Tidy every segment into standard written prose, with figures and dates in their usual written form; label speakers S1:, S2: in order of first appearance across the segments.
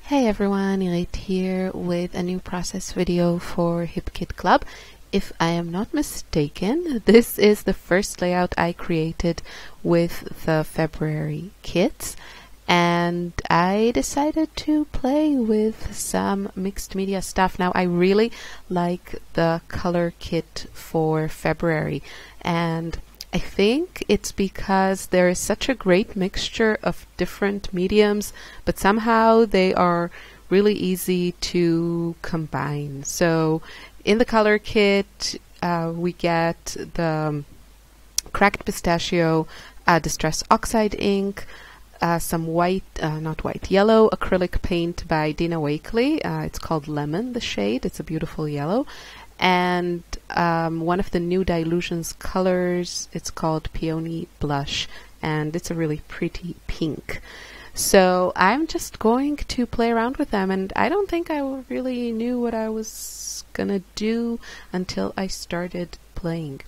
S1: Hey everyone, Irit here with a new process video for Hip Kit Club. If I am not mistaken, this is the first layout I created with the February kits, and I decided to play with some mixed media stuff. Now I really like the color kit for February, and I think it's because there is such a great mixture of different mediums, but somehow they are really easy to combine. So in the color kit, we get the cracked pistachio distress oxide ink, some yellow acrylic paint by Dina Wakley. It's called Lemon, the shade. It's a beautiful yellow. And one of the new Dilutions colors, it's called Peony Blush, and it's a really pretty pink. So I'm just going to play around with them, and I don't think I really knew what I was gonna do until I started playing.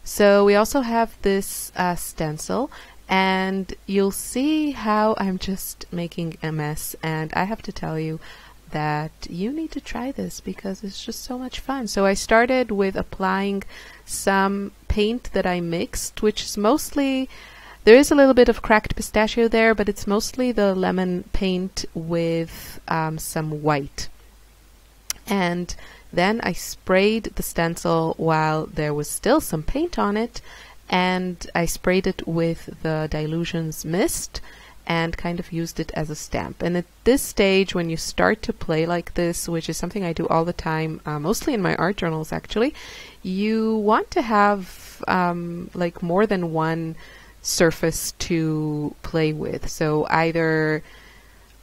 S1: So we also have this stencil, and you'll see how I'm just making a mess, and I have to tell you that you need to try this because it's just so much fun. So I started with applying some paint that I mixed, which is mostly, there is a little bit of cracked pistachio there, but it's mostly the lemon paint with some white. And then I sprayed the stencil while there was still some paint on it, and I sprayed it with the Dilutions mist and kind of used it as a stamp. And at this stage, when you start to play like this, which is something I do all the time, mostly in my art journals actually, you want to have like more than one surface to play with. So either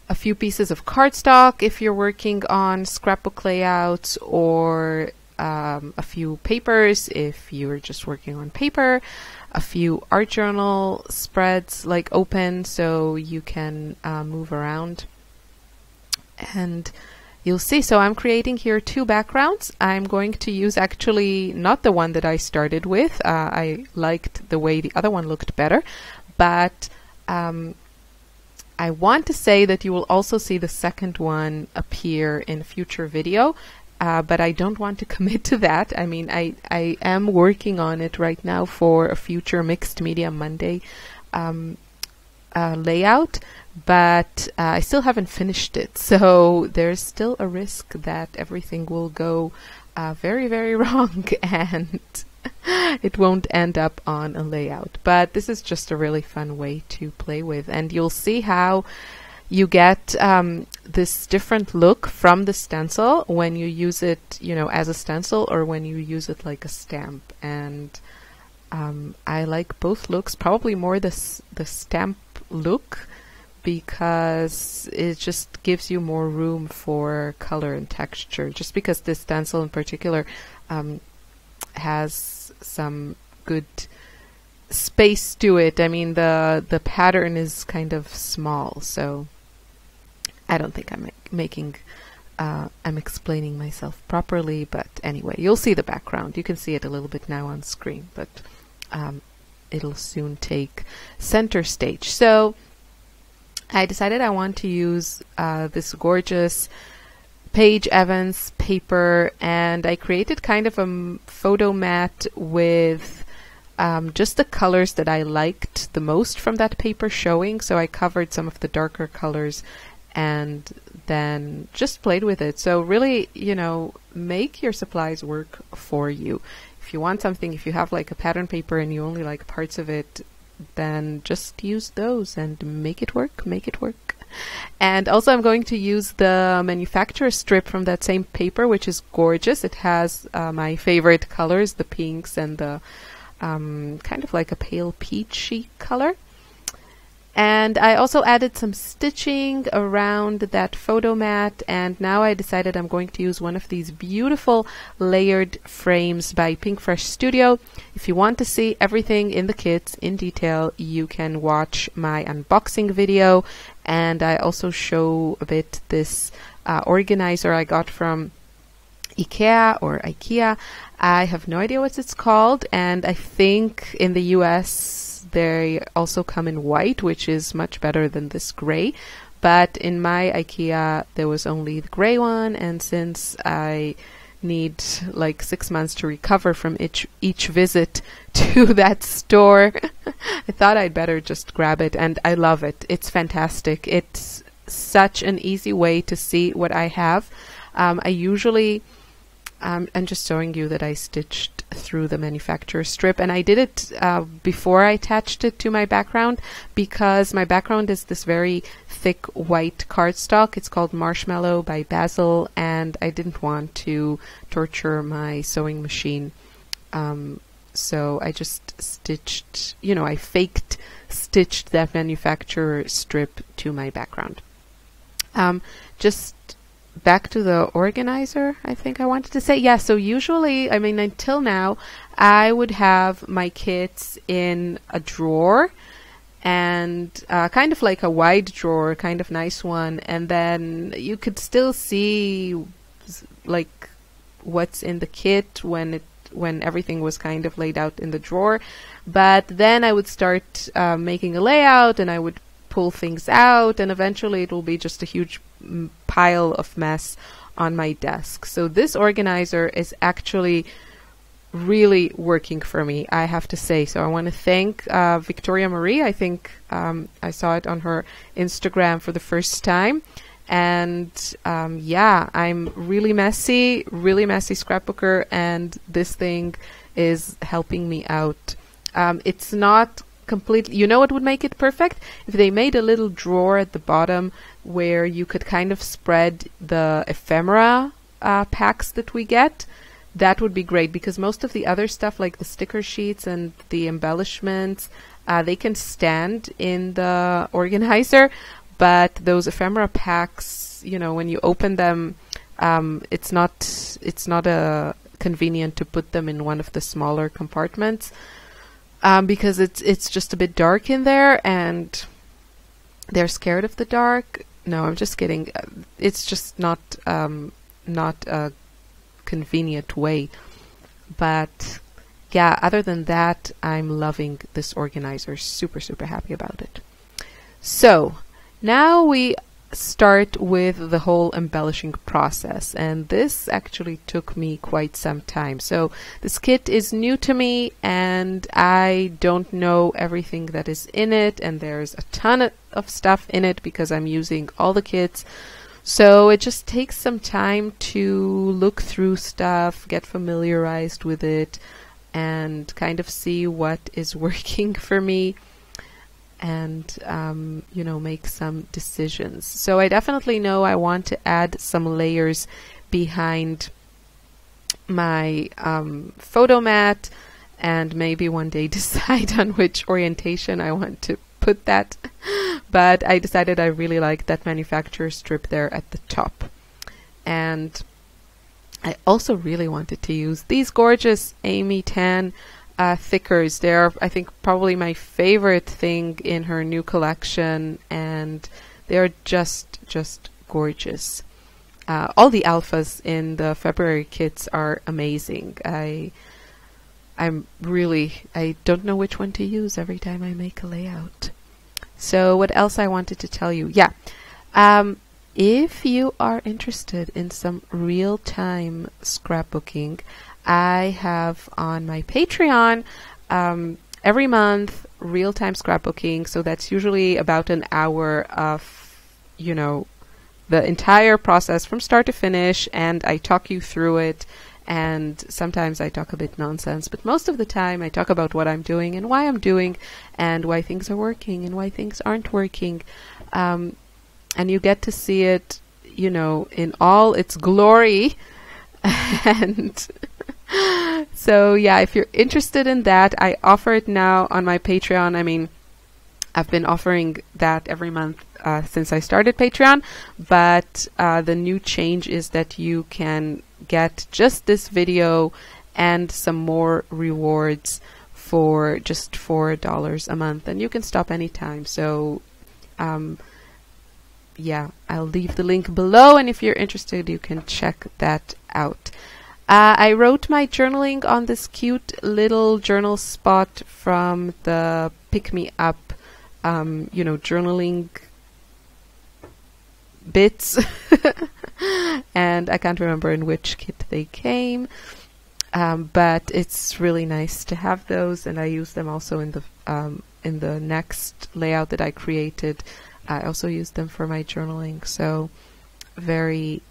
S1: a few pieces of cardstock if you're working on scrapbook layouts, or a few papers if you're just working on paper, a few art journal spreads like open so you can move around. And you'll see, so I'm creating here two backgrounds. I'm going to use actually not the one that I started with. I liked the way the other one looked better, but I want to say that you will also see the second one appear in a future video. But I don't want to commit to that. I mean, I am working on it right now for a future Mixed Media Monday layout, but I still haven't finished it. So there's still a risk that everything will go very, very wrong and it won't end up on a layout. But this is just a really fun way to play with, and you'll see how you get this different look from the stencil when you use it, you know, as a stencil or when you use it like a stamp. And I like both looks, probably more the stamp look, because it just gives you more room for color and texture, just because this stencil in particular has some good space to it. I mean, the pattern is kind of small, so I don't think I'm I'm explaining myself properly, but anyway, you'll see the background. You can see it a little bit now on screen, but it'll soon take center stage. So I decided I want to use this gorgeous Paige Evans paper, and I created kind of a photo mat with just the colors that I liked the most from that paper showing. So I covered some of the darker colors and then just played with it. So really, you know, make your supplies work for you. If you want something, if you have like a pattern paper and you only like parts of it, then just use those and make it work, make it work. And also I'm going to use the manufacturer strip from that same paper, which is gorgeous. It has my favorite colors, the pinks and the kind of like a pale peachy color. And I also added some stitching around that photo mat, and now I decided I'm going to use one of these beautiful layered frames by Pink Fresh Studio. If you want to see everything in the kits in detail, you can watch my unboxing video, and I also show a bit this organizer I got from IKEA or IKEA. I have no idea what it's called, and I think in the US they also come in white, which is much better than this gray, but in my IKEA there was only the gray one, and since I need like 6 months to recover from each visit to that store, I thought I'd better just grab it, and I love it. It's fantastic. It's such an easy way to see what I have. I usually, I'm just showing you that I stitched through the manufacturer strip, and I did it before I attached it to my background, because my background is this very thick white cardstock. It's called Marshmallow by Basil, and I didn't want to torture my sewing machine. So I just stitched, I faked stitched that manufacturer strip to my background. Just back to the organizer, I think I wanted to say. Yeah, so usually, until now, I would have my kits in a drawer, and kind of like a wide drawer, kind of nice one, and then you could still see like what's in the kit when everything was kind of laid out in the drawer. But then I would start making a layout, and I would pull things out, and eventually it will be just a huge pile of mess on my desk. So this organizer is actually really working for me, I have to say. So I want to thank Victoria Marie. I think I saw it on her Instagram for the first time. And yeah, I'm really messy scrapbooker, and this thing is helping me out. It's not completely, what would make it perfect? If they made a little drawer at the bottom where you could kind of spread the ephemera packs that we get. That would be great, because most of the other stuff, like the sticker sheets and the embellishments, they can stand in the organizer, but those ephemera packs, when you open them, it's not convenient to put them in one of the smaller compartments. Because it's just a bit dark in there, and they're scared of the dark. No, I'm just kidding. It's just not a convenient way. But yeah, other than that, I'm loving this organizer. Super, super happy about it. So now we start with the whole embellishing process, and this actually took me quite some time. So this kit is new to me, and I don't know everything that is in it, and there's a ton of stuff in it because I'm using all the kits. So it just takes some time to look through stuff, get familiarized with it, and kind of see what is working for me, and make some decisions. So I definitely know I want to add some layers behind my photo mat, and maybe one day decide on which orientation I want to put that. But I decided I really like that manufacturer strip there at the top. And I also really wanted to use these gorgeous Amy Tan thickers. They're, I think, probably my favorite thing in her new collection, and they're just gorgeous. All the alphas in the February kits are amazing. I don't know which one to use every time I make a layout. So what else I wanted to tell you? Yeah. If you are interested in some real-time scrapbooking, I have on my Patreon every month real-time scrapbooking. So that's usually about an hour of, the entire process from start to finish, and I talk you through it. And sometimes I talk a bit nonsense, but most of the time I talk about what I'm doing and why I'm doing, and why things are working and why things aren't working. And you get to see it, in all its glory. And so yeah, if you're interested in that, I offer it now on my Patreon. I've been offering that every month since I started Patreon, but the new change is that you can get just this video and some more rewards for just $4 a month, and you can stop anytime. So yeah, I'll leave the link below, and if you're interested, you can check that out. I wrote my journaling on this cute little journal spot from the Pick Me Up, journaling bits and I can't remember in which kit they came, but it's really nice to have those, and I use them also in the next layout that I created. I also used them for my journaling, so very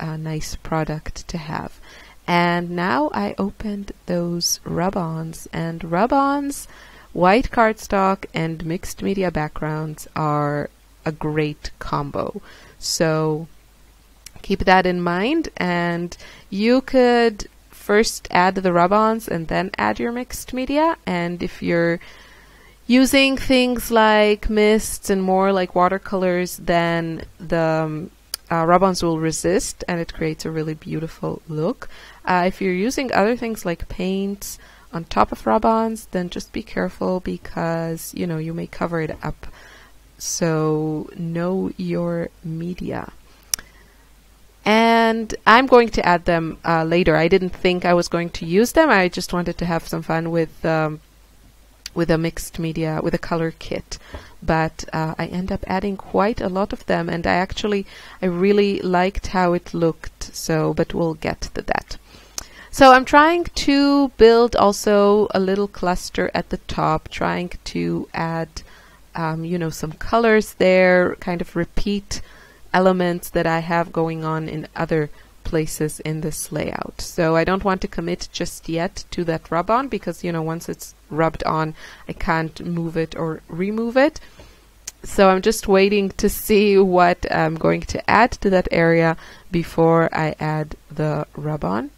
S1: nice product to have. And now I opened those rub-ons, and rub-ons, white cardstock and mixed media backgrounds are a great combo. So keep that in mind, and you could first add the rub-ons and then add your mixed media. And if you're using things like mists and more like watercolors, then the rub-ons will resist and it creates a really beautiful look. If you're using other things like paints on top of rub-ons, then just be careful, because you know you may cover it up. So know your media. And I'm going to add them later. I didn't think I was going to use them. I just wanted to have some fun with a mixed media, with a color kit. But I end up adding quite a lot of them, and I really liked how it looked. So, but we'll get to that. So I'm trying to build also a little cluster at the top, trying to add, you know, some colors there, kind of repeat elements that I have going on in other places in this layout. So I don't want to commit just yet to that rub-on, because, you know, once it's rubbed on, I can't move it or remove it. So I'm just waiting to see what I'm going to add to that area before I add the rub-on.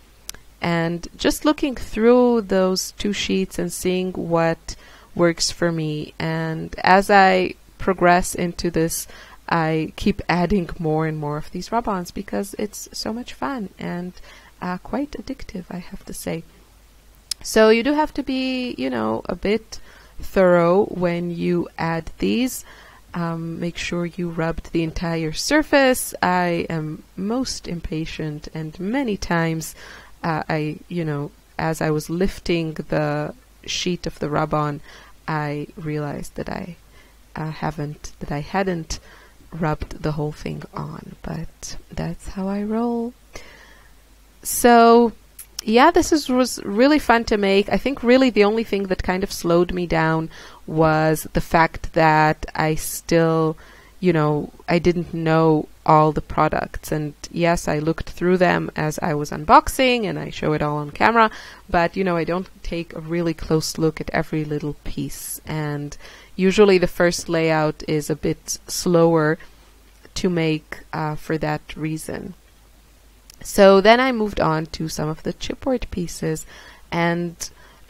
S1: And just looking through those two sheets and seeing what works for me. And as I progress into this, I keep adding more and more of these rub-ons, because it's so much fun and quite addictive, I have to say. So you do have to be, you know, a bit thorough when you add these. Make sure you rubbed the entire surface. I am most impatient, and many times you know, as I was lifting the sheet of the rub-on, I realized that I hadn't rubbed the whole thing on, but that's how I roll. So yeah, this was really fun to make. I think really the only thing that kind of slowed me down was the fact that I still, you know, I didn't know all the products. And yes, I looked through them as I was unboxing and I show it all on camera, but you know, I don't take a really close look at every little piece. And usually the first layout is a bit slower to make for that reason. So then I moved on to some of the chipboard pieces, and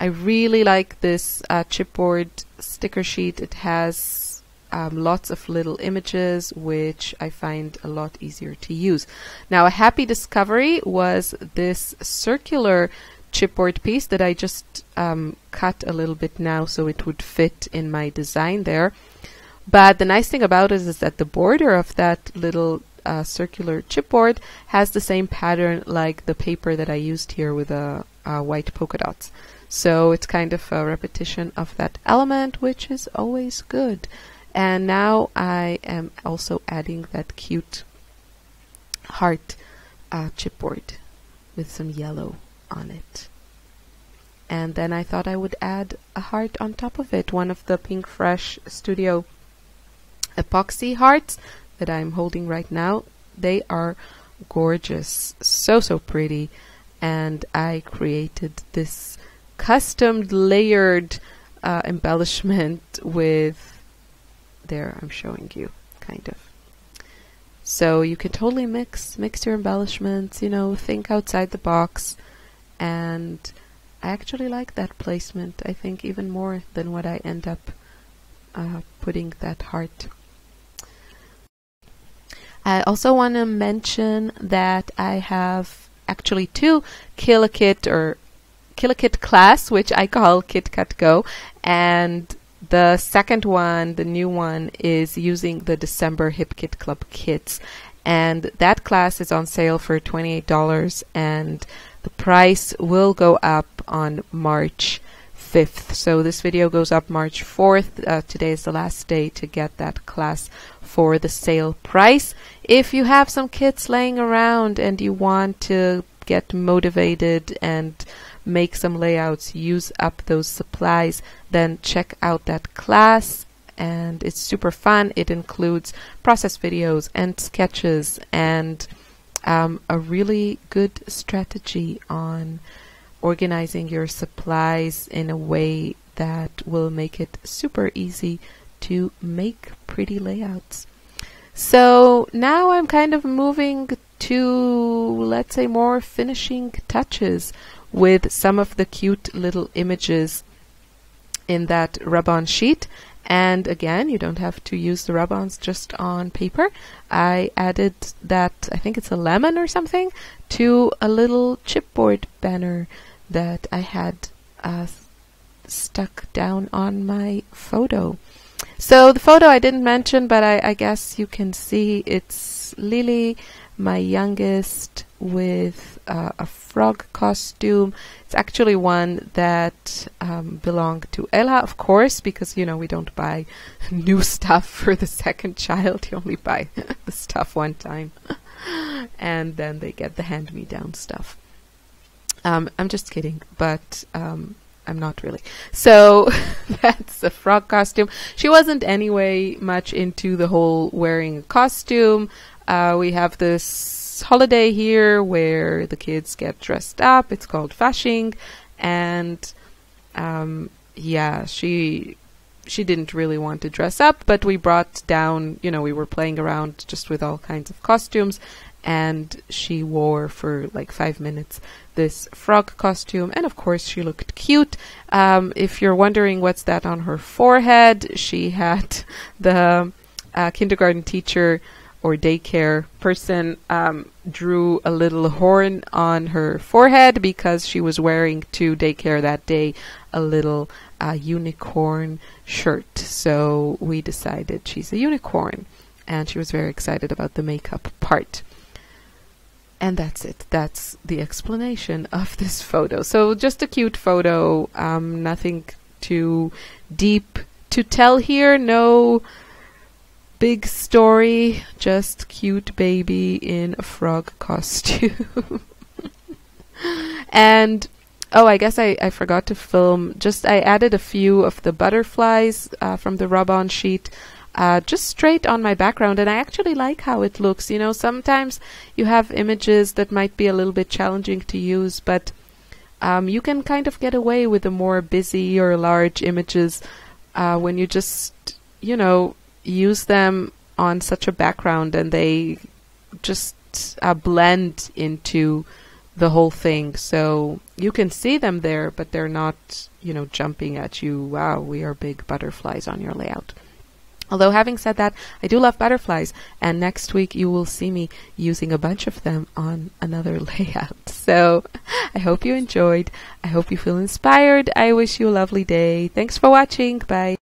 S1: I really like this chipboard sticker sheet. It has lots of little images, which I find a lot easier to use. Now, a happy discovery was this circular chipboard piece that I just cut a little bit now so it would fit in my design there. But the nice thing about it is that the border of that little circular chipboard has the same pattern like the paper that I used here with white polka dots. So it's kind of a repetition of that element, which is always good. And now I am also adding that cute heart chipboard with some yellow on it. And then I thought I would add a heart on top of it, one of the Pink Fresh Studio epoxy hearts that I'm holding right now. They are gorgeous, so pretty, and I created this custom layered embellishment with, there I'm showing you, kind of. So you can totally mix your embellishments, you know, think outside the box, and I actually like that placement, I think, even more than what I end up putting that heart. I also want to mention that I have actually two Kill a Kit class, which I call Kit Kat Go, and the second one, the new one, is using the December Hip Kit Club kits, and that class is on sale for $28, and the price will go up on March 5th. So this video goes up March 4th. Today is the last day to get that class for the sale price. If you have some kits laying around and you want to get motivated and make some layouts, use up those supplies, then check out that class. And it's super fun. It includes process videos and sketches and a really good strategy on organizing your supplies in a way that will make it super easy to make pretty layouts. So now I'm kind of moving to, let's say, more finishing touches with some of the cute little images in that rub-on sheet. And again, you don't have to use the rub-ons just on paper. I added that, I think it's a lemon or something, to a little chipboard banner that I had stuck down on my photo. So the photo I didn't mention, but I guess you can see it's Lily, my youngest, with a frog costume. It's actually one that belonged to Ella, of course, because, you know, we don't buy new stuff for the second child. You only buy the stuff one time. And then they get the hand-me-down stuff. I'm just kidding, but I'm not really. So that's a frog costume. She wasn't anyway much into the whole wearing a costume. We have this holiday here where the kids get dressed up. It's called Fasching, and yeah, she didn't really want to dress up, but we brought down, you know, we were playing around just with all kinds of costumes, and she wore for like 5 minutes this frog costume, and of course she looked cute. If you're wondering what's that on her forehead, she had the kindergarten teacher or daycare person drew a little horn on her forehead because she was wearing to daycare that day a little unicorn shirt. So we decided she's a unicorn, and she was very excited about the makeup part. And that's it. That's the explanation of this photo. So just a cute photo, nothing too deep to tell here. No big story, just cute baby in a frog costume. And oh, I guess I forgot to film. I added a few of the butterflies from the rub-on sheet just straight on my background, and I actually like how it looks. You know, sometimes you have images that might be a little bit challenging to use, but you can kind of get away with the more busy or large images when you just, you know, use them on such a background, and they just blend into the whole thing. So you can see them there, but they're not, you know, jumping at you. Wow, we are big butterflies on your layout. Although, having said that, I do love butterflies, and next week you will see me using a bunch of them on another layout. So I hope you enjoyed. I hope you feel inspired. I wish you a lovely day. Thanks for watching. Bye.